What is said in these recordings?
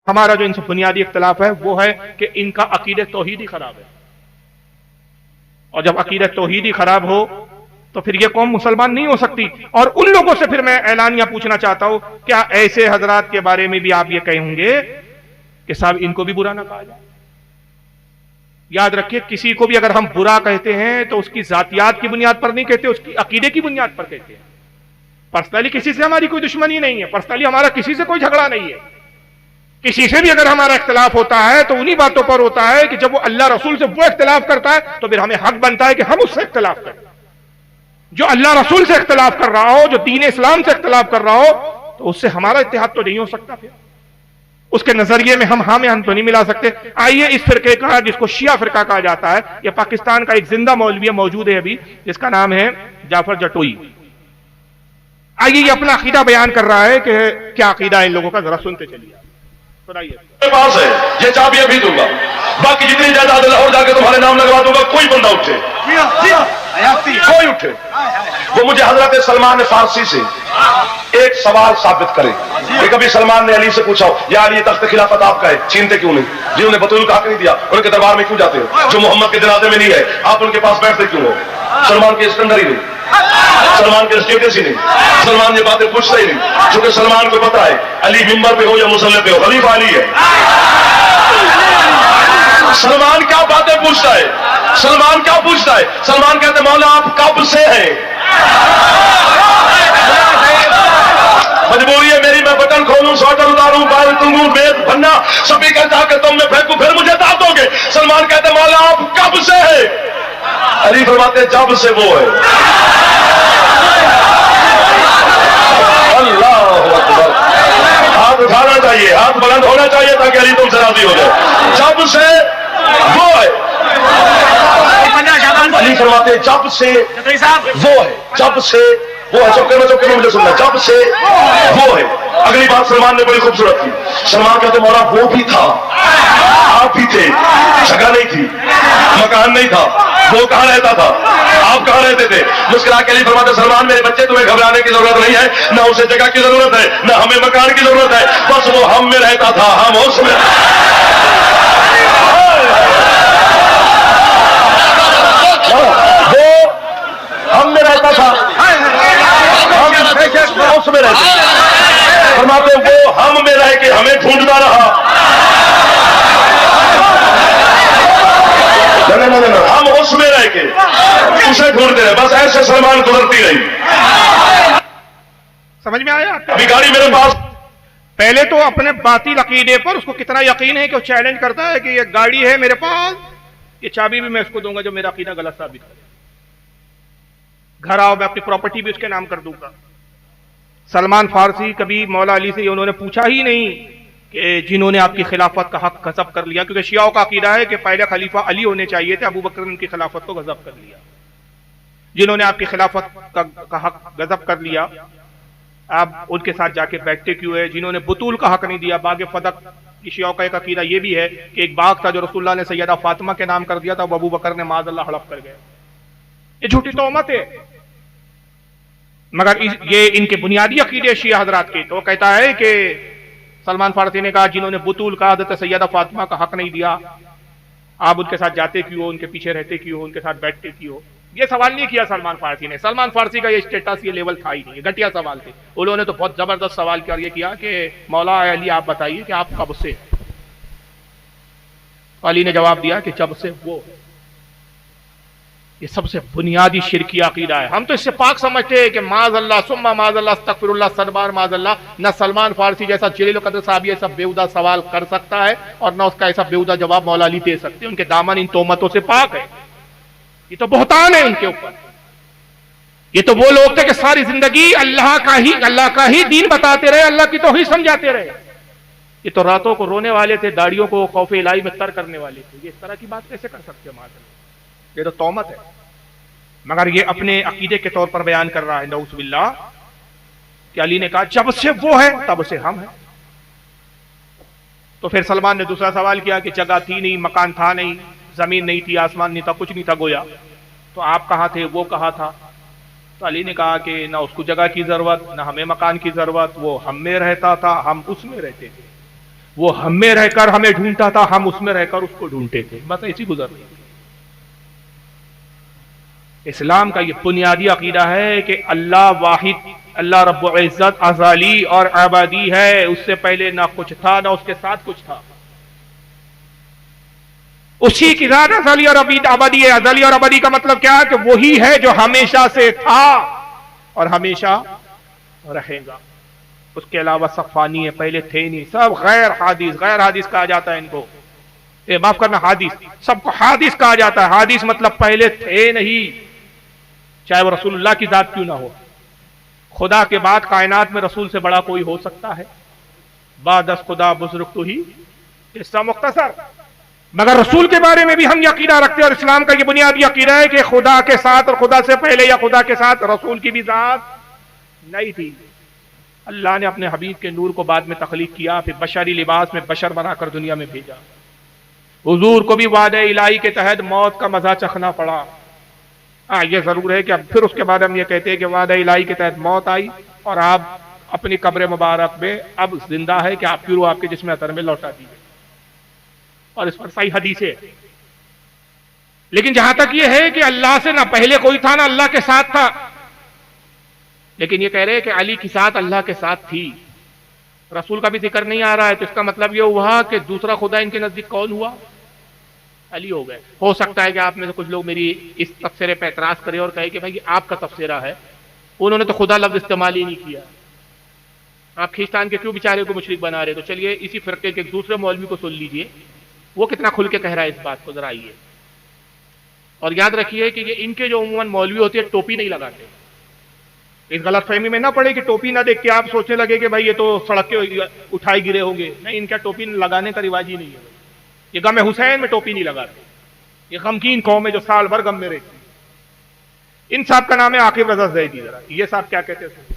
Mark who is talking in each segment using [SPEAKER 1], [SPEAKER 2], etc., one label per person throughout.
[SPEAKER 1] ہمارا جو ان سے بنیادی اختلاف ہے وہ ہے کہ ان کا عقیدہ توحید ہی خراب ہے، اور جب عقیدہ توحید ہی خراب ہو تو پھر یہ قوم مسلمان نہیں ہو سکتی۔ اور ان لوگوں سے پھر میں اعلانیہ پوچھنا چاہتا ہوں، کیا ایسے حضرات کے بارے میں بھی آپ یہ کہیں گے کہ صاحب ان کو بھی برا نہ کہا جائے؟ یاد رکھیے، کسی کو بھی اگر ہم برا کہتے ہیں تو اس کی ذاتیات کی بنیاد پر نہیں کہتے، اس کی عقیدے کی بنیاد پر کہتے ہیں۔ پرسنلی کسی سے ہماری کوئی دشمنی نہیں ہے، پرسنلی ہمارا کسی سے کوئی جھگڑا نہیں ہے، کسی سے بھی اگر ہمارا اختلاف ہوتا ہے تو انہی باتوں پر ہوتا ہے کہ جب وہ اللہ رسول سے وہ اختلاف کرتا ہے تو پھر ہمیں حق بنتا ہے کہ ہم اس سے اختلاف کریں۔ جو اللہ رسول سے اختلاف کر رہا ہو، جو دین اسلام سے اختلاف کر رہا ہو، تو اس سے ہمارا اتحاد تو نہیں ہو سکتا، پھر اس کے نظریے میں ہم ہاں میں ہم تو نہیں ملا سکتے۔ آئیے اس فرقے کا، جس کو شیعہ فرقہ کہا جاتا ہے، یہ پاکستان کا ایک زندہ مولوی موجود ہے ابھی، جس کا نام ہے جعفر جٹوئی۔ آئیے یہ اپنا عقیدہ بیان کر رہا ہے کہ کیا عقیدہ ہے ان لوگوں کا، ذرا سنتے چلیے۔
[SPEAKER 2] میرے پاس ہے، یہ چابیاں بھی دوں گا، باقی جتنی جائیداد لاہور جا کے تمہارے نام لگوا دوں گا، کوئی بندہ اٹھے، کوئی اٹھے وہ مجھے حضرت سلمان فارسی سے ایک سوال ثابت کرے کہ کبھی سلمان نے علی سے پوچھا ہو، یا علی تخت خلافت آپ کا ہے، چھینتے کیوں نہیں؟ جی انہیں بطول کا حق نہیں دیا، ان کے دربار میں کیوں جاتے ہو؟ جو محمد کے جنازے میں نہیں ہے آپ ان کے پاس بیٹھتے کیوں ہو؟ سلمان کے اسکندر ہی نہیں، سلمان کے اسٹیٹس ہی نہیں، سلمان یہ باتیں پوچھتا ہی نہیں، چونکہ سلمان کو پتا ہے علی ممبر پہ ہو یا مصلی پہ ہو، خلیفہ علی ہے۔ سلمان کیا باتیں پوچھتا ہے؟ سلمان کیا پوچھتا ہے؟ سلمان کہتے مولا آپ کب سے ہیں؟ مجبوری ہے میری، میں بٹن کھولوں، سوٹر اتاروں، بال تنگوں، بیت بننا، سبھی کہتا کہ تم میں پھینکوں پھر مجھے داد دو گے۔ سلمان کہتے مولا آپ کب سے ہیں؟ علی فرماتے جب سے وہ ہے۔ اللہ اکبر، ہاتھ اٹھانا چاہیے، ہاتھ بلند ہونا چاہیے تاکہ علی تم سے راضی ہو جائے۔ جب سے وہ ہے، علی فرماتے جب سے وہ ہے، جب سے وہ ہے، چوکے میں مجھے سننا، جب سے وہ ہے۔ اگلی بات سلمان نے بڑی خوبصورت کی، سلمان کہتے مولا وہ بھی تھا، آپ بھی تھے، جگہ نہیں تھی، مکان نہیں تھا، وہ کہاں رہتا تھا، آپ کہاں رہتے تھے؟ مسکرا کے علی فرماتے سلمان میرے بچے تمہیں گھبرانے کی ضرورت نہیں ہے، نہ اسے جگہ کی ضرورت ہے، نہ ہمیں مکان کی ضرورت ہے، بس وہ ہم میں رہتا تھا، ہم اس میں۔ وہ ہم میں رہتا تھا، ہم اس میں رہتے، فرماتے وہ ہم میں رہ کے ہمیں ڈھونڈتا رہا، ہم اس میں رہ کے اسے ڈھونڈتے رہے، بس ایسے سلمان گزرتی رہی۔
[SPEAKER 1] سمجھ میں آیا؟
[SPEAKER 2] ابھی گاڑی میرے پاس،
[SPEAKER 1] پہلے تو اپنے باطل عقیدے پر اس کو کتنا یقین ہے کہ وہ چیلنج کرتا ہے کہ یہ گاڑی ہے میرے پاس، یہ چابی بھی میں اس کو دوں گا جو میرا عقیدہ غلط ثابت کرے، گھر آؤ میں اپنی پراپرٹی بھی اس کے نام کر دوں گا۔ سلمان فارسی کبھی مولا علی سے انہوں نے پوچھا ہی نہیں کہ جنہوں نے آپ کی خلافت کا حق غصب کر لیا، کیونکہ شیعوں کا عقیدہ ہے کہ پہلے خلیفہ علی ہونے چاہیے تھے، ابو بکر نے ان کی خلافت کو غصب کر لیا۔ جنہوں نے آپ کی خلافت کا حق غصب کر لیا، آپ ان کے ساتھ جا کے بیٹھتے کیوں ہے؟ جنہوں نے بطول کا حق نہیں دیا، باغ فدق کی شیعوں کا ایک عقیدہ یہ بھی ہے کہ ایک باغ تھا جو رسول اللہ نے سیدہ فاطمہ کے نام کر دیا تھا، وہ ابو بکر نے معاذ اللہ ہڑپ کر گئے۔ یہ جھوٹی تہمت ہے، مگر یہ ان کے بنیادی عقیدے شیعہ حضرات کے۔ تو وہ کہتا ہے کہ سلمان فارسی نے کہا جنہوں نے بطول کا حضرت سیدہ فاطمہ کا حق نہیں دیا، آپ ان کے ساتھ جاتے کیوں، ان کے پیچھے رہتے کیوں، ان کے ساتھ بیٹھتے کیوں؟ یہ سوال نہیں کیا سلمان فارسی نے، سلمان فارسی کا یہ اسٹیٹس یہ لیول تھا ہی نہیں، گھٹیا سوال تھے۔ انہوں نے تو بہت زبردست سوال کیا اور یہ کیا کہ مولا علی آپ بتائیے کہ آپ کب سے؟ علی نے جواب دیا کہ جب سے وہ۔ یہ سب سے بنیادی شرکی عقیدہ ہے۔ ہم تو اس سے پاک سمجھتے ہیں کہ معاذ اللہ ثم معاذ اللہ استغفر اللہ سربار معاذ اللہ، نہ سلمان فارسی جیسا جلیل القدر صاحب ایسا بیہودہ سوال کر سکتا ہے اور نہ اس کا ایسا بیہودہ جواب مولا علی دے سکتے ہیں۔ ان کے دامن ان تہمتوں سے پاک ہے، یہ تو بہتان ہے ان کے اوپر۔ یہ تو وہ لوگ تھے کہ ساری زندگی اللہ کا ہی دین بتاتے رہے، اللہ کی توحید سمجھاتے رہے۔ یہ تو راتوں کو رونے والے تھے، داڑیوں کو خوف الہی میں تر کرنے والے تھے۔ یہ اس طرح کی بات کیسے کر سکتے ہیں معاذ اللہ؟ یہ تو تہمت ہے، مگر یہ اپنے عقیدے کے طور پر بیان کر رہا ہے نعوذ باللہ کہ علی نے کہا جب سے وہ ہے تب سے ہم ہیں۔ تو پھر سلمان نے دوسرا سوال کیا کہ جگہ تھی نہیں، مکان تھا نہیں، زمین نہیں تھی، آسمان نہیں تھا، کچھ نہیں تھا گویا، تو آپ کہاں تھے، وہ کہاں تھا؟ تو علی نے کہا کہ نہ اس کو جگہ کی ضرورت، نہ ہمیں مکان کی ضرورت، وہ ہم میں رہتا تھا، ہم اس میں رہتے تھے۔ وہ ہم میں رہ کر ہمیں ڈھونڈتا تھا، ہم اس میں رہ کر اس کو ڈھونڈتے تھے، بس ایسی گزر رہی تھی۔ اسلام کا یہ بنیادی عقیدہ ہے کہ اللہ واحد، اللہ رب العزت ازلی اور ابدی ہے، اس سے پہلے نہ کچھ تھا نہ اس کے ساتھ کچھ تھا، اسی کی ذات ازلی اور ابدی ہے۔ ازلی اور ابدی کا مطلب کیا ہے کہ وہی ہے جو ہمیشہ سے تھا اور ہمیشہ رہے گا، اس کے علاوہ سب فانی ہے، پہلے تھے نہیں، سب غیر حادث، غیر حادث کہا جاتا ہے ان کو، معاف کرنا حادث، سب کو حادث کہا جاتا ہے۔ حادث مطلب پہلے تھے نہیں، چاہے وہ رسول اللہ کی ذات کیوں نہ ہو۔ خدا کے بعد کائنات میں رسول سے بڑا کوئی ہو سکتا ہے؟ بعد از خدا بزرگ تو ہی قصہ مختصر۔ مگر رسول کے بارے میں بھی ہم یہ عقیدہ رکھتے ہیں، اور اسلام کا یہ بنیادی عقیدہ ہے کہ خدا کے ساتھ اور خدا سے پہلے یا خدا کے ساتھ رسول کی بھی ذات نہیں تھی۔ اللہ نے اپنے حبیب کے نور کو بعد میں تخلیق کیا، پھر بشری لباس میں بشر بنا کر دنیا میں بھیجا۔ حضور کو بھی وعدہ الہی کے تحت موت کا مزہ چکھنا پڑا۔ یہ ضرور ہے کہ اب پھر اس کے بعد ہم یہ کہتے ہیں کہ وعدہ الہی کے تحت موت آئی اور آپ اپنی قبر مبارک میں اب زندہ ہے کہ آپ کی روح آپ کے جسم اطہر میں لوٹا دی گئی، اور اس پر صحیح حدیث ہے۔ لیکن جہاں تک یہ ہے کہ اللہ سے نہ پہلے کوئی تھا نہ اللہ کے ساتھ تھا، لیکن یہ کہہ رہے ہیں کہ علی کی ساتھ اللہ کے ساتھ تھی، رسول کا بھی ذکر نہیں آ رہا ہے، تو اس کا مطلب یہ ہوا کہ دوسرا خدا ان کے نزدیک کون ہوا؟ علی ہو گئے۔ ہو سکتا ہے کہ آپ میں سے کچھ لوگ میری اس تفسیرے پہ اعتراض کریں اور کہیں کہ بھائی آپ کا تفسیرہ ہے، انہوں نے تو خدا لفظ استعمال ہی نہیں کیا، آپ کھینچتان کے کیوں بیچارے کو مشرک بنا رہے؟ تو چلیے اسی فرقے کے ایک دوسرے مولوی کو سن لیجئے، وہ کتنا کھل کے کہہ رہا ہے اس بات کو، ذرا آئیے۔ اور یاد رکھیے کہ یہ ان کے جو عموماً مولوی ہوتے ہیں ٹوپی نہیں لگاتے، اس غلط فہمی میں نہ پڑے کہ ٹوپی نہ دیکھ کے آپ سوچنے لگے کہ بھائی یہ تو سڑک کے اٹھائے گرے ہوں گے، نہیں، ان کا ٹوپی لگانے کا رواج ہی نہیں ہے۔ یہ غم حسین میں ٹوپی نہیں لگاتے، یہ غمگین قوم ہے جو سال بھر غم میں رہتی۔ ان صاحب کا نام ہے عاقب رضا زیدی، ذرا یہ صاحب کیا کہتے ہیں؟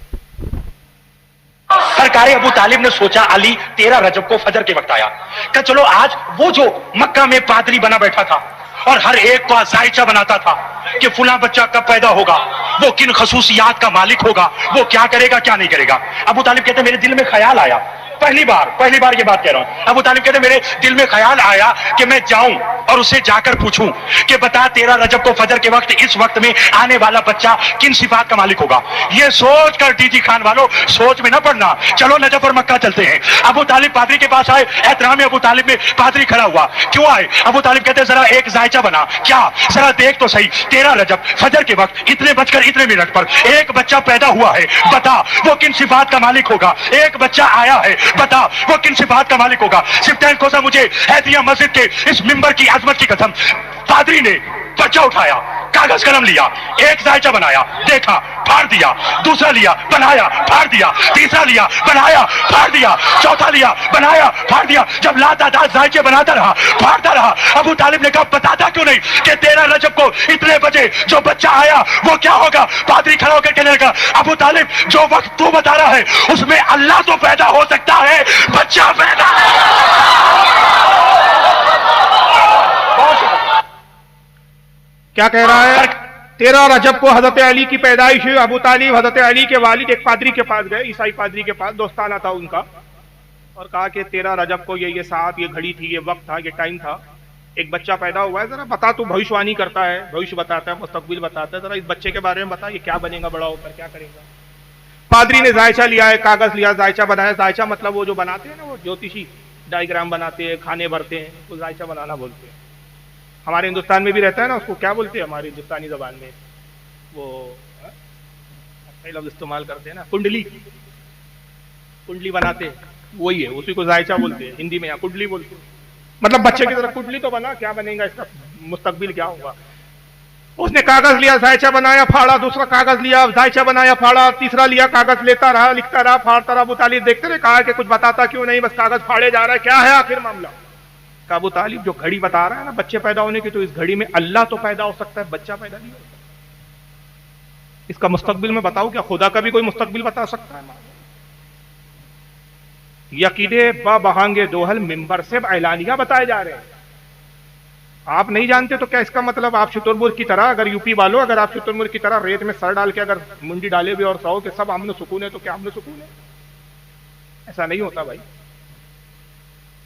[SPEAKER 3] سرکار ابو طالب نے سوچا علی 13 رجب کو فجر کے وقت آیا، کہ چلو آج وہ جو مکہ میں پادری بنا بیٹھا تھا اور ہر ایک کو ذائچہ بناتا تھا کہ فلاں بچہ کب پیدا ہوگا، وہ کن خصوصیات کا مالک ہوگا، وہ کیا کرے گا کیا نہیں کرے گا۔ ابو طالب کہتے ہیں میرے دل میں خیال آیا، پہلی بار یہ بات کہہ رہا ہوں، ابو طالب کہتے ہیں میرے دل میں خیال آیا کہ میں جاؤں اور اسے جا کر پوچھوں کہ بتا 13 رجب کو فجر کے وقت اس وقت میں آنے والا بچہ کن صفات کا مالک ہوگا۔ یہ سوچ کر ٹی جی خان والوں سوچ میں نہ پڑنا، چلو نجف اور مکہ چلتے ہیں۔ ابو طالب پادری کے پاس آئے، احترام ابو طالب میں پادری کھڑا ہوا، کیوں آئے؟ ابو طالب کہتے ہیں ذرا ایک ذائچہ بنا، کیا؟ ذرا دیکھ تو صحیح، 13 رجب فجر کے وقت اتنے بج کر اتنے منٹ پر ایک بچہ پیدا ہوا ہے، بتا وہ کن صفات کا مالک ہوگا۔ ایک بچہ آیا ہے، بتا وہ کن صفات کا مالک ہوگا۔ سپتین کوسا مجھے حیدیہ مسجد کے اس ممبر کی عظمت کی قسم، پادری نے بچہ اٹھایا، کاغذ قلم لیا، ایک ذائچہ بنایا، دیکھا، پھاڑ دیا، دوسرا لیا، بنایا، پھاڑ دیا، تیسرا لیا، بنایا، پھاڑ دیا، چوتھا لیا، بنایا، پھاڑ دیا۔ جب لاتعداد ذائچے بناتا رہا، پھاڑتا رہا، ابو طالب نے کہا بتاتا کیوں نہیں کہ 13 رجب کو اتنے بجے جو بچہ آیا وہ کیا ہوگا؟ پادری کھڑا ہو کر کہنے لگا ابو طالب جو وقت تو بتا رہا ہے اس میں اللہ تو پیدا ہو سکتا ہے، بچہ پیدا
[SPEAKER 1] کیا کہہ رہا ہے؟ 13 رجب کو حضرت علی کی پیدائش ہوئی۔ ابو طالب حضرت علی کے والد ایک پادری کے پاس گئے، عیسائی پادری کے پاس، دوستانہ تھا ان کا، اور کہا کہ 13 رجب کو یہ ساعت، یہ گھڑی تھی، یہ وقت تھا، یہ ٹائم تھا، ایک بچہ پیدا ہوا ہے، ذرا بتا، تو بھوشوانی کرتا ہے، بھوش بتاتا ہے، مستقبل بتاتا ہے، ذرا اس بچے کے بارے میں بتا، یہ کیا بنے گا بڑا ہو کر، کیا کرے گا۔ پادری نے ذائچہ لیا ہے، کاغذ لیا، ذائچہ بنایا۔ ذائچہ مطلب وہ جو بناتے ہیں نا، وہ جوتشی ڈائیگرام بناتے ہیں، کھانے بھرتے ہیں، وہ ذائچہ بنانا بولتے ہیں۔ ہمارے ہندوستان میں بھی رہتا ہے نا، اس کو کیا بولتے ہیں ہماری ہندوستانی زبان میں؟ وہ اچھا لفظ استعمال کرتے ہیں نا، کنڈلی، کنڈلی بناتے ہیں، وہی ہے، اسی کو ذائچہ بولتے ہیں، ہندی میں یہاں کنڈلی بولتے ہیں۔ مطلب بچے کی طرح کنڈلی تو بنا، کیا بنے گا اس کا مستقبل کیا ہوگا۔ اس نے کاغذ لیا، ذائچہ بنایا، پھاڑا، دوسرا کاغذ لیا، ذائچہ بنایا، پھاڑا، تیسرا لیا، کاغذ لیتا رہا، لکھتا رہا، پھاڑتا رہا۔ ابو طالب دیکھتے رہے، کہا کہ کچھ بتاتا کیوں نہیں، بس کاغذ پھاڑے جا رہا ہے، کیا ہے آخر معاملہ؟ کہ ابو طالب جو گھڑی بتا رہا ہے نا بچے پیدا ہونے کی، تو اس گھڑی میں اللہ تو پیدا ہو سکتا ہے، بچہ پیدا نہیں ہو سکتا۔ اس کا مستقبل میں بتاؤ، کیا خدا کا بھی کوئی مستقبل بتا سکتا ہے؟ یہ عقیدے با بہانگے دوہل ممبر سے اعلانیہ بتائے جا رہے ہیں۔ آپ نہیں جانتے تو کیا اس کا مطلب آپ شتر مرغ کی طرح، اگر یو پی والوں، اگر آپ شتر مرغ کی طرح ریت میں سر ڈال کے اگر منڈی ڈالے بھی اور کہو کہ سب امن و سکون ہے، تو کیا امن و سکون ہے؟ ایسا نہیں ہوتا بھائی۔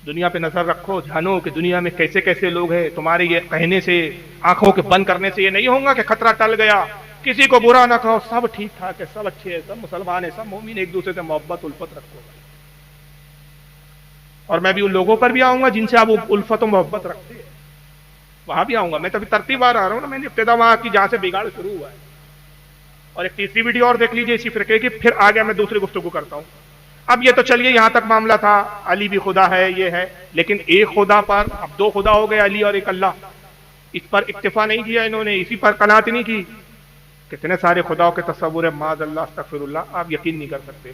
[SPEAKER 1] دنیا پہ نظر رکھو، جانو کہ دنیا میں کیسے کیسے لوگ ہیں. تمہارے یہ کہنے سے، آنکھوں کے بند کرنے سے یہ نہیں ہوگا کہ خطرہ ٹل گیا. کسی کو برا نہ کہو، سب ٹھیک ٹھاک ہے، سب اچھے ہیں، سب مسلمان ہیں، سب مومن، ایک دوسرے سے محبت الفت رکھو. اور میں بھی ان لوگوں پر بھی آؤں گا جن سے آپ الفت و محبت رکھتے ہیں، وہاں بھی آؤں گا. میں تو ابھی ترتیب آ رہا ہوں نا، میں نے ابتدا وہاں کی جہاں سے بگاڑ شروع ہوا ہے. اور ایک تیسری ویڈیو اور دیکھ لیجئے اسی فرقے کی، پھر آگے میں دوسری گفتگو کرتا ہوں. اب یہ تو چلیے یہاں تک معاملہ تھا، علی بھی خدا ہے، یہ ہے. لیکن ایک خدا پر اب دو خدا ہو گئے، علی اور ایک اللہ. اس پر اکتفا نہیں کیا انہوں نے، اسی پر قناعت نہیں کی. کتنے سارے خداؤں کے تصور ہے، معاذ اللہ، استغفر اللہ، آپ یقین نہیں کر سکتے.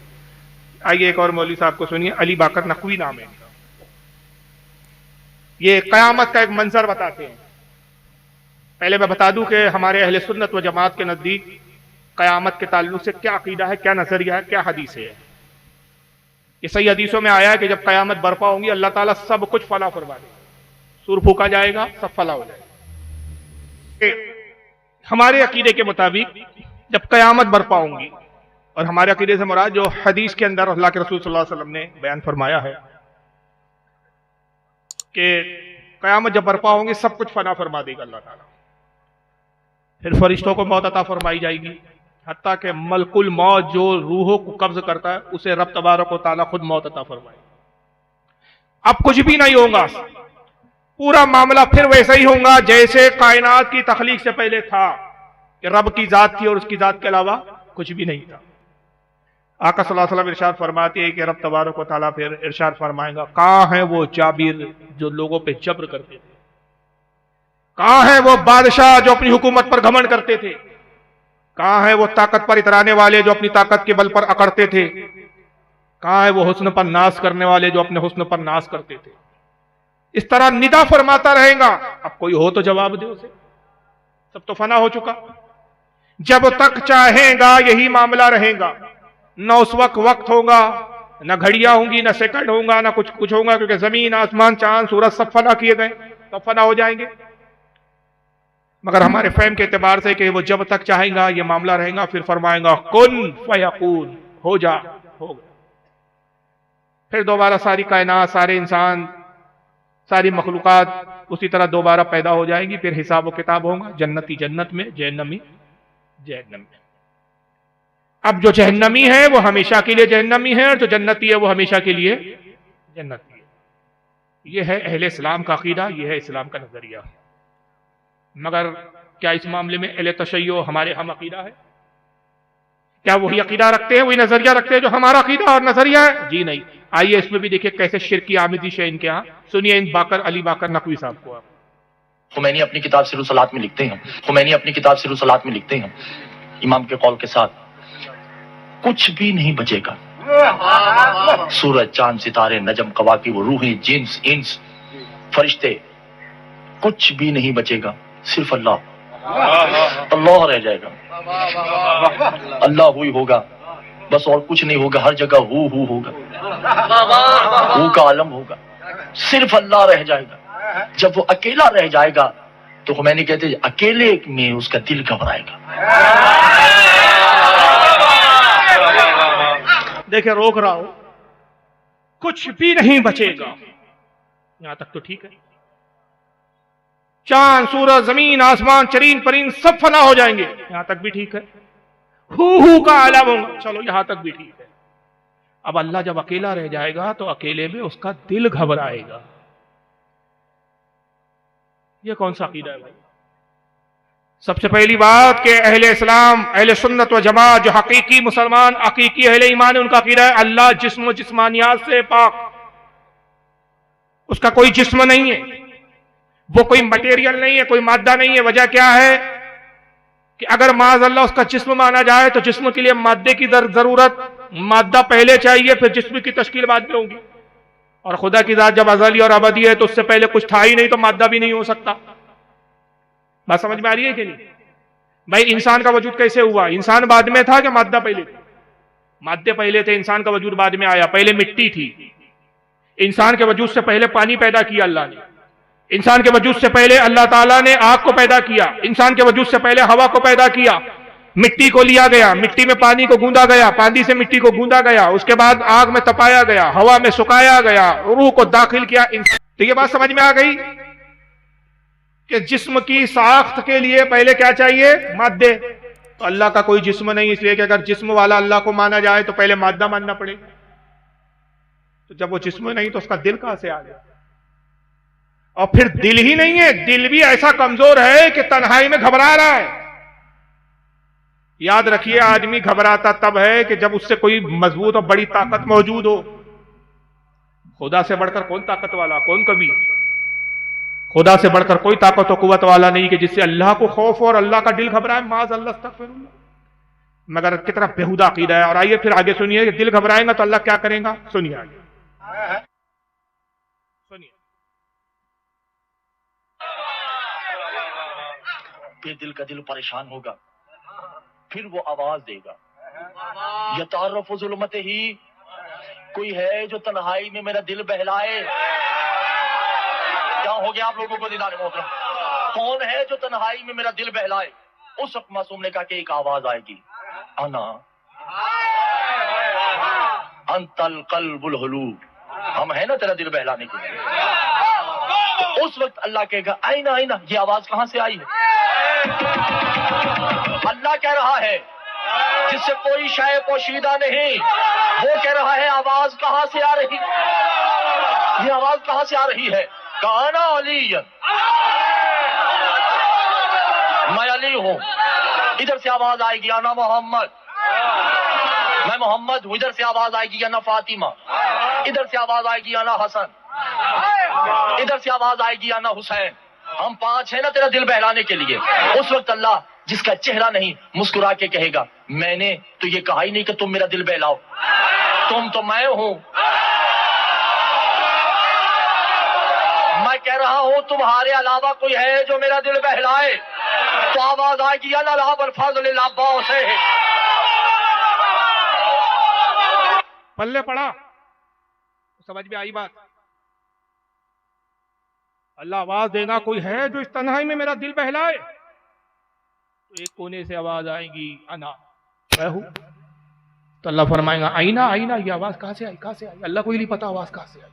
[SPEAKER 1] آئیے ایک اور مولوی صاحب کو سنیے، علی باقر نقوی نام ہے. یہ قیامت کا ایک منظر بتاتے ہیں. پہلے میں بتا دوں کہ ہمارے اہل سنت و جماعت کے نزدیک قیامت کے تعلق سے کیا عقیدہ ہے، کیا نظریہ ہے، کیا حدیث ہے. یہ صحیح حدیثوں میں آیا ہے کہ جب قیامت برپا ہوں گی اللہ تعالیٰ سب کچھ فنا فرما دے گا، سور پھونکا جائے گا، سب فنا ہو جائے گا. ہمارے عقیدے کے مطابق جب قیامت برپا ہوں گی، اور ہمارے عقیدے سے مراد جو حدیث کے اندر اللہ کے رسول صلی اللہ علیہ وسلم نے بیان فرمایا ہے کہ قیامت جب برپا ہوں گی سب کچھ فنا فرما دے گا اللہ تعالیٰ. پھر فرشتوں کو موت عطا فرمائی جائے گی، حتیٰ کہ ملک الموت جو روحوں کو قبض کرتا ہے اسے رب تبارک و تعالیٰ خود موت عطا فرمائے. اب کچھ بھی نہیں ہوگا، پورا معاملہ پھر ویسا ہی ہوگا جیسے کائنات کی تخلیق سے پہلے تھا، کہ رب کی ذات تھی اور اس کی ذات کے علاوہ کچھ بھی نہیں تھا. آقا صلی اللہ علیہ وسلم ارشاد فرماتے ہیں کہ رب تبارک و تعالیٰ پھر ارشاد فرمائے گا، کہاں ہیں وہ جابر جو لوگوں پہ جبر کرتے تھے؟ کہاں ہیں وہ بادشاہ جو اپنی حکومت پر گھمنڈ کرتے تھے؟ کہاں ہیں وہ طاقت پر اترانے والے جو اپنی طاقت کے بل پر اکڑتے تھے؟ کہاں ہے وہ حسن پر ناز کرنے والے جو اپنے حسن پر ناز کرتے تھے؟ اس طرح ندا فرماتا رہے گا. اب کوئی ہو تو جواب دے اسے، سب تو فنا ہو چکا. جب تک چاہیں گا یہی معاملہ رہے گا، نہ اس وقت ہوگا، نہ گھڑیاں ہوں گی، نہ سیکنڈ ہوں گا، نہ کچھ ہوگا، کیونکہ زمین، آسمان، چاند، سورج سب فنا کیے گئے، سب فنا ہو جائیں گے. مگر ہمارے فہم کے اعتبار سے کہ وہ جب تک چاہیں گا یہ معاملہ رہے گا، پھر فرمائیں گا کن فیکون، ہو جا، ہوگا. پھر دوبارہ ساری کائنات، سارے انسان، ساری مخلوقات اسی طرح دوبارہ پیدا ہو جائیں گی. پھر حساب و کتاب ہوگا، جنتی جنت میں، جہنمی جہنم میں. اب جو جہنمی ہے وہ ہمیشہ کے لیے جہنمی ہے، اور جو جنتی ہے وہ ہمیشہ کے لیے جنتی ہے. یہ ہے اہل اسلام کا عقیدہ، یہ ہے اسلام کا نظریہ. مگر کیا اس معاملے میں اہل تشیع ہمارے ہم عقیدہ ہے؟ کیا وہی عقیدہ رکھتے ہیں، وہی نظریہ رکھتے ہیں جو ہمارا عقیدہ اور نظریہ ہے؟ جی نہیں. آئیے اس میں بھی دیکھیں کیسے شرکی آمیزش ہے ان کے ہاں. سنیے ان علی باقر نقوی صاحب کو. آپ
[SPEAKER 3] خمینی اپنی کتاب سیر الصلاۃ میں لکھتے ہیں، خمینی اپنی کتاب سیر الصلاۃ میں لکھتے ہیں، امام کے قول کے ساتھ کچھ بھی نہیں بچے گا. سورج، چاند، ستارے، نجم، کواکب، روحیں، جنس، انس، فرشتے، کچھ بھی نہیں بچے گا، صرف اللہ. اللہ رہ جائے گا، اللہ ہوئی ہوگا بس، اور کچھ نہیں ہوگا. ہر جگہ ہو ہوگا، ہو کا عالم ہوگا، صرف اللہ رہ جائے گا. جب وہ اکیلا رہ جائے گا تو خمینی کہتے ہیں اکیلے میں اس کا دل گھبرائے گا.
[SPEAKER 1] دیکھیں روک رہا ہو، کچھ بھی نہیں بچے گا، یہاں تک تو ٹھیک ہے. چاند، سورج، زمین، آسمان، چرین پرین سب فنا ہو جائیں گے، یہاں تک بھی ٹھیک ہے. ہو کا عالم ہوگا، چلو یہاں تک بھی ٹھیک ہے. اب اللہ جب اکیلا رہ جائے گا تو اکیلے میں اس کا دل گھبرائے گا. یہ کون سا عقیدہ ہے بھائی؟ سب سے پہلی بات کہ اہل اسلام، اہل سنت و جماعت جو حقیقی مسلمان، حقیقی اہل ایمان ہے، ان کا عقیدہ ہے اللہ جسم و جسمانیات سے پاک، اس کا کوئی جسم نہیں ہے، وہ کوئی مٹیریل نہیں ہے، کوئی مادہ نہیں ہے. وجہ کیا ہے کہ اگر معاذ اللہ اس کا جسم مانا جائے تو جسم کے لیے مادے کی ضرورت، مادہ پہلے چاہیے، پھر جسم کی تشکیل بعد میں ہوگی. اور خدا کی ذات جب ازلی اور ابدی ہے تو اس سے پہلے کچھ تھا ہی نہیں، تو مادہ بھی نہیں ہو سکتا. بات سمجھ میں آ رہی ہے کہ نہیں بھائی؟ انسان کا وجود کیسے ہوا؟ انسان بعد میں تھا کہ مادہ پہلے تھی؟ مادے پہلے تھے، انسان کا وجود بعد میں آیا. پہلے مٹی تھی، انسان کے وجود سے پہلے پانی پیدا کیا اللہ نے. انسان کے وجود سے پہلے اللہ تعالیٰ نے آگ کو پیدا کیا. انسان کے وجود سے پہلے ہوا کو پیدا کیا. مٹی کو لیا گیا، مٹی میں پانی کو گوندا گیا، پانی سے مٹی کو گوندا گیا، اس کے بعد آگ میں تپایا گیا، ہوا میں سکھایا گیا، روح کو داخل کیا۔ تو یہ بات سمجھ میں آ گئی کہ جسم کی ساخت کے لیے پہلے کیا چاہیے؟ مادے۔ تو اللہ کا کوئی جسم نہیں، اس لیے کہ اگر جسم والا اللہ کو مانا جائے تو پہلے مادہ ماننا پڑے گا۔ تو جب وہ جسم نہیں تو اس کا دل کہاں سے آ گیا؟ اور پھر دل ہی نہیں ہے، دل بھی ایسا کمزور ہے کہ تنہائی میں گھبرا رہا ہے۔ یاد رکھیے، آدمی گھبراتا تب ہے کہ جب اس سے کوئی مضبوط اور بڑی طاقت موجود ہو۔ خدا سے بڑھ کر کون طاقت والا، کون کبھی؟ خدا سے بڑھ کر کوئی طاقت و قوت والا نہیں کہ جس سے اللہ کو خوف ہو اور اللہ کا دل گھبرائے، معاذ اللہ استغفر اللہ۔ مگر کتنا بےہودہ عقیدہ ہے۔ اور آئیے پھر آگے سنیے کہ دل گھبرائے گا تو اللہ کیا کرے گا، سنیے آگے سنیے۔
[SPEAKER 4] پھر دل کا دل پریشان ہوگا، پھر وہ آواز دے گا، یتعرف ظلمت ہی، کوئی ہے جو تنہائی میں میرا دل بہلائے۔ کیا ہو گیا آپ لوگوں کو دیدار محترم؟ کون ہے جو تنہائی میں میرا دل بہلائے؟ اس وقت معصوم نے کہا کہ ایک آواز آئے گی، انا انت القلب الحلوب، ہم ہیں نا تیرا دل بہلانے کے لیے۔ تو اس وقت اللہ کہے گا آئینہ آئینہ، یہ آواز کہاں سے آئی ہے؟ اللہ کہہ رہا ہے جس سے کوئی شے پوشیدہ نہیں، وہ کہہ رہا ہے آواز کہاں سے آ رہی، یہ آواز کہاں سے آ رہی ہے؟ کانا علی، میں علی ہوں۔ ادھر سے آواز آئے گی انا محمد، میں محمد ہوں۔ ادھر سے آواز آئے گی انا فاطمہ، ادھر سے آواز آئے گی انا حسن، ادھر سے آواز آئے گی انا حسین۔ ہم پانچ ہیں نا تیرا دل بہلانے کے لیے۔ اس وقت اللہ جس کا چہرہ نہیں مسکرا کے کہے گا میں نے تو یہ کہا ہی نہیں کہ تم میرا دل بہلاؤ، تم تو میں ہوں۔ میں کہہ رہا ہوں تمہارے علاوہ کوئی ہے جو میرا دل بہلائے، تو آواز آئے گی اللہ لا بالفضل العباس سے۔
[SPEAKER 1] پلے پڑا، سمجھ میں آئی بات؟ اللہ آواز دے گا کوئی ہے جو اس تنہائی میں میرا دل بہلائے، تو ایک کونے سے آواز آئے گی انا، میں ہوں۔ تو اللہ فرمائے گا آئینہ آئینہ، یہ آواز کہاں سے آئی، کہاں سے آئی؟ اللہ کو ہی نہیں پتا آواز کہاں سے آئی۔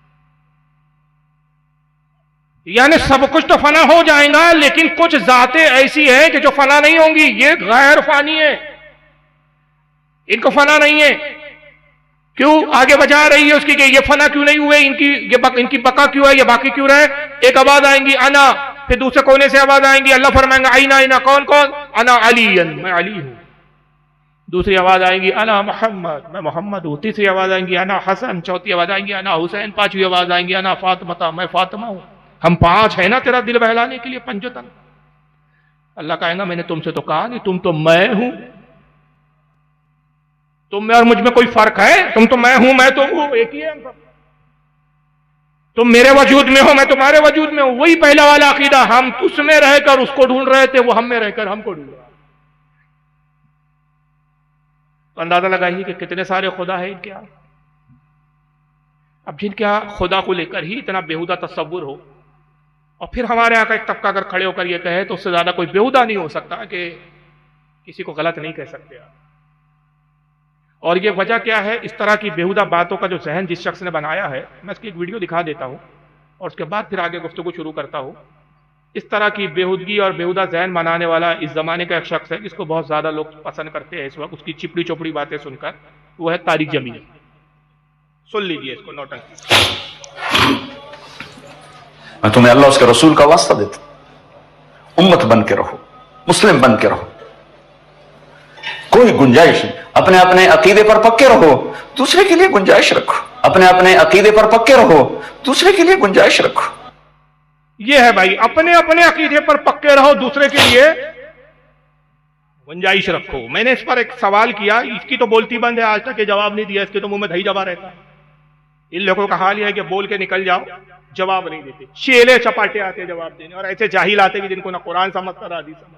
[SPEAKER 1] یعنی سب کچھ تو فنا ہو جائے گا، لیکن کچھ ذاتیں ایسی ہیں کہ جو فنا نہیں ہوں گی، یہ غیر فانی ہے، ان کو فنا نہیں ہے۔ کیوں آگے بجا رہی ہے اس کی کہ یہ فنا کیوں نہیں ہوئے، ان کی بقا کیوں ہے، یہ باقی کیوں رہے؟ ایک آواز آئیں گی انا، پھر دوسرے کونے سے آواز آئیں گی، اللہ فرمائیں گا آئینہ آئینہ، کون کون؟ انا علی، میں علی ہوں۔ دوسری آواز آئیں گی انا محمد، میں محمد ہوں۔ تیسری آواز آئیں گی انا حسن، چوتھی آواز آئیں گی انا حسین، پانچویں آواز آئیں گی انا فاطمہ، میں فاطمہ ہوں۔ ہم پانچ ہیں نا تیرا دل بہلانے کے لیے، پنجتن۔ اللہ کہے گا میں نے تم سے تو کہا نہیں، تم تو میں ہوں، تم میں اور مجھ میں کوئی فرق ہے؟ تم تو میں ہوں، میں تو ہوں، ایک ہی ہے ہم سب۔ تم میرے وجود میں ہو، میں تمہارے وجود میں ہوں۔ وہی پہلا والا عقیدہ، ہم اس میں رہ کر اس کو ڈھونڈ رہے تھے، وہ ہم میں رہ کر ہم کو ڈھونڈ رہا۔ تو اندازہ لگائیے کہ کتنے سارے خدا ہیں ان کے۔ اب جن کے خدا کو لے کر ہی اتنا بیہودہ تصور ہو، اور پھر ہمارے یہاں کا ایک طبقہ اگر کھڑے ہو کر یہ کہے تو اس سے زیادہ کوئی بیہودہ نہیں ہو سکتا کہ کسی کو غلط نہیں کہہ سکتے آپ۔ اور یہ وجہ کیا ہے اس طرح کی بیہودہ باتوں کا جو ذہن جس شخص نے بنایا ہے؟ میں اس کی ایک ویڈیو دکھا دیتا ہوں اور اس کے بعد پھر آگے گفتگو شروع کرتا ہوں۔ اس طرح کی بیہودگی اور بیہودہ ذہن بنانے والا اس زمانے کا ایک شخص ہے جس کو بہت زیادہ لوگ پسند کرتے ہیں اس وقت، اس کی چپڑی چوپڑی باتیں سن کر، وہ ہے طارق جمیل۔ سن لیجئے اس کو، نوٹنکی۔
[SPEAKER 5] میں تمہیں اللہ اس کے رسول کا واسطہ دیتا ہوں، امت بن کے رہو، مسلم بن کے رہو، کوئی گنجائش نہیں۔ اپنے اپنے عقیدے پر پکے رہو، دوسرے کے لیے گنجائش رکھو۔ اپنے اپنے عقیدے پر پکے رہو، دوسرے کے لیے گنجائش رکھو۔
[SPEAKER 1] یہ ہے بھائی، اپنے اپنے عقیدے پر پکے رہو، دوسرے کے لیے گنجائش رکھو۔ میں نے اس پر ایک سوال کیا، اس کی تو بولتی بند ہے، آج تک یہ جواب نہیں دیا، اس کے تو منہ میں دہی جبا رہتا ہے۔ ان لوگوں کا حال یہ ہے کہ بول کے نکل جاؤ، جواب نہیں دیتے، چیلے چپاٹے آتے جواب دینے، اور ایسے جاہل آتے بھی جن کو نہ قرآن سمجھتا نہ حدیث سمجھتا۔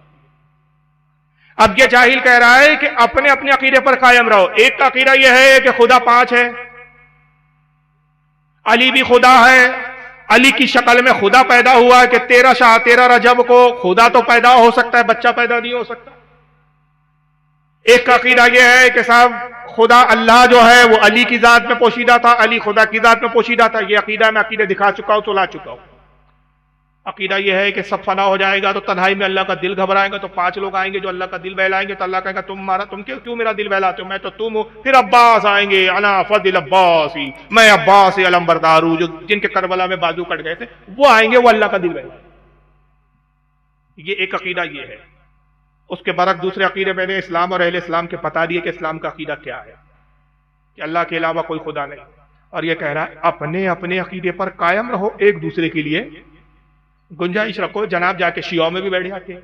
[SPEAKER 1] اب یہ جاہل کہہ رہا ہے کہ اپنے اپنے عقیدے پر قائم رہو۔ ایک کا عقیدہ یہ ہے کہ خدا پانچ ہے، علی بھی خدا ہے، علی کی شکل میں خدا پیدا ہوا ہے کہ 13 شاہ 13 رجب کو خدا تو پیدا ہو سکتا ہے، بچہ پیدا نہیں ہو سکتا۔ ایک کا عقیدہ یہ ہے کہ صاحب خدا اللہ جو ہے وہ علی کی ذات میں پوشیدہ تھا، علی خدا کی ذات میں پوشیدہ تھا. یہ عقیدہ میں عقیدہ دکھا چکا ہوں، سلا چکا ہوں. عقیدہ یہ ہے کہ سب فنا ہو جائے گا تو تنہائی میں اللہ کا دل گھبرائے گا تو 5 لوگ آئیں گے جو اللہ کا دل بہلائیں گے، تو اللہ کہے گا تم کیوں میرا دل بہلاتے ہو، میں تو تم ہوں. پھر عباس آئیں گے، انا فضل عباسی، میں عباس علم بردار ہوں، جو جن کے کربلا میں بازو کٹ گئے تھے وہ آئیں گے، وہ اللہ کا دل بہلائیں گے. یہ ایک عقیدہ یہ ہے. اس کے برعکس دوسرے عقیدے میں نے اسلام اور اہل اسلام کے بتا دیے کہ اسلام کا عقیدہ کیا ہے، کہ اللہ کے علاوہ کوئی خدا نہیں. اور یہ کہہ رہا ہے اپنے اپنے عقیدے پر قائم رہو، ایک دوسرے کے لیے گنجائش رکھو. جناب جا کے شیعوں میں بھی بیٹھ جاتے ہیں،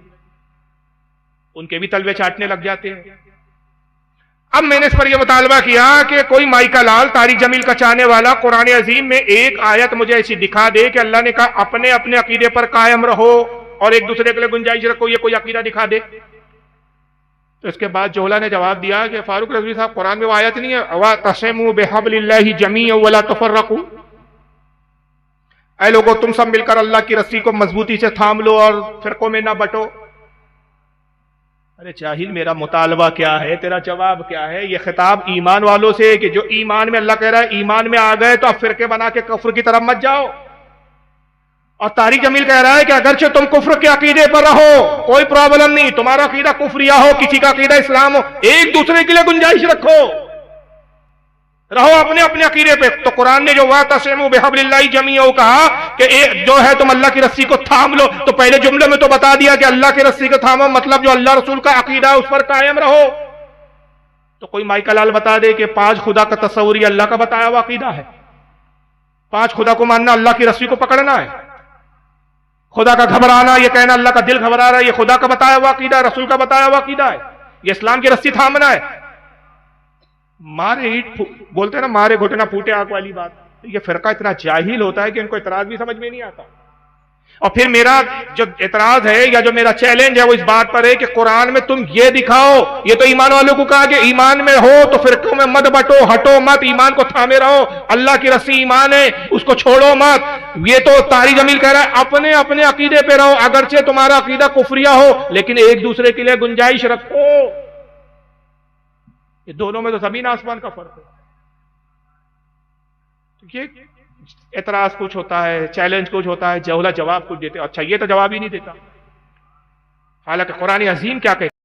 [SPEAKER 1] ان کے بھی تلوے چاٹنے لگ جاتے ہیں. اب میں نے اس پر یہ مطالبہ کیا کہ کوئی مائیکا لال طارق جمیل کا چاہنے والا قرآن عظیم میں ایک آیت مجھے ایسی دکھا دے کہ اللہ نے کہا اپنے اپنے عقیدے پر قائم رہو اور ایک دوسرے کے لیے گنجائش رکھو، یہ کوئی عقیدہ دکھا دے. تو اس کے بعد جوہلا نے جواب دیا کہ فاروق رضوی صاحب قرآن میں وہ آیت نہیں ہے وَاعْتَصِمُوا بِحَبْلِ اللَّهِ جَمِيعًا وَلَا تَفَرَّقُوا، اے لوگو تم سب مل کر اللہ کی رسی کو مضبوطی سے تھام لو اور فرقوں میں نہ بٹو. ارے جاہل، میرا مطالبہ کیا ہے، تیرا جواب کیا ہے؟ یہ خطاب ایمان والوں سے کہ جو ایمان میں، اللہ کہہ رہا ہے ایمان میں آ گئے تو اب فرقے بنا کے کفر کی طرف مت جاؤ. اور طارق جمیل کہہ رہا ہے کہ اگرچہ تم کفر کے عقیدے پر رہو کوئی پرابلم نہیں، تمہارا عقیدہ کفریہ ہو کسی کا عقیدہ اسلام ہو، ایک دوسرے کے لیے گنجائش رکھو، رہو اپنے اپنے عقیدے پہ. تو قرآن نے جو وَاعْتَصِمُوا بِحَبْلِ اللَّهِ جَمِيعًا کہا کہ جو ہے تم اللہ کی رسی کو تھام لو، تو پہلے جملے میں تو بتا دیا کہ اللہ کی رسی کو تھامو مطلب جو اللہ رسول کا عقیدہ ہے اس پر قائم رہو. تو کوئی مائیکا لال بتا دے کہ 5 خدا کا تصور یہ اللہ کا بتایا ہوا عقیدہ ہے، 5 خدا کو ماننا اللہ کی رسی کو پکڑنا ہے، خدا کا گھبرانا یہ کہنا اللہ کا دل گھبرا رہا ہے یہ خدا کا بتایا ہوا عقیدہ ہے، رسول کا بتایا ہوا عقیدہ ہے، یہ اسلام کی رسی تھامنا ہے. مارے اینٹ بولتے ہیں نا، مارے گھٹنا پھوٹے آنکھ والی بات. یہ فرقہ اتنا جاہل ہوتا ہے کہ ان کو اعتراض بھی سمجھ میں نہیں آتا. اور پھر میرا جو اعتراض ہے یا جو میرا چیلنج ہے وہ اس بات پر ہے کہ قرآن میں تم یہ دکھاؤ، یہ تو ایمان والوں کو کہا کہ ایمان میں ہو تو فرقوں میں مت بٹو، ہٹو مت، ایمان کو تھامے رہو، اللہ کی رسی ایمان ہے اس کو چھوڑو مت. یہ تو طارق جمیل کہہ رہا ہے اپنے اپنے عقیدے پہ رہو، اگرچہ تمہارا عقیدہ کفریہ ہو لیکن ایک دوسرے کے لیے گنجائش رکھو. یہ دونوں میں تو زمین آسمان کا فرق ہے. یہ اعتراض کچھ ہوتا ہے، چیلنج کچھ ہوتا ہے، جوہلا جواب کچھ دیتے. اچھا یہ تو جواب ہی نہیں دیتا، حالانکہ قرآن عظیم کیا کہتے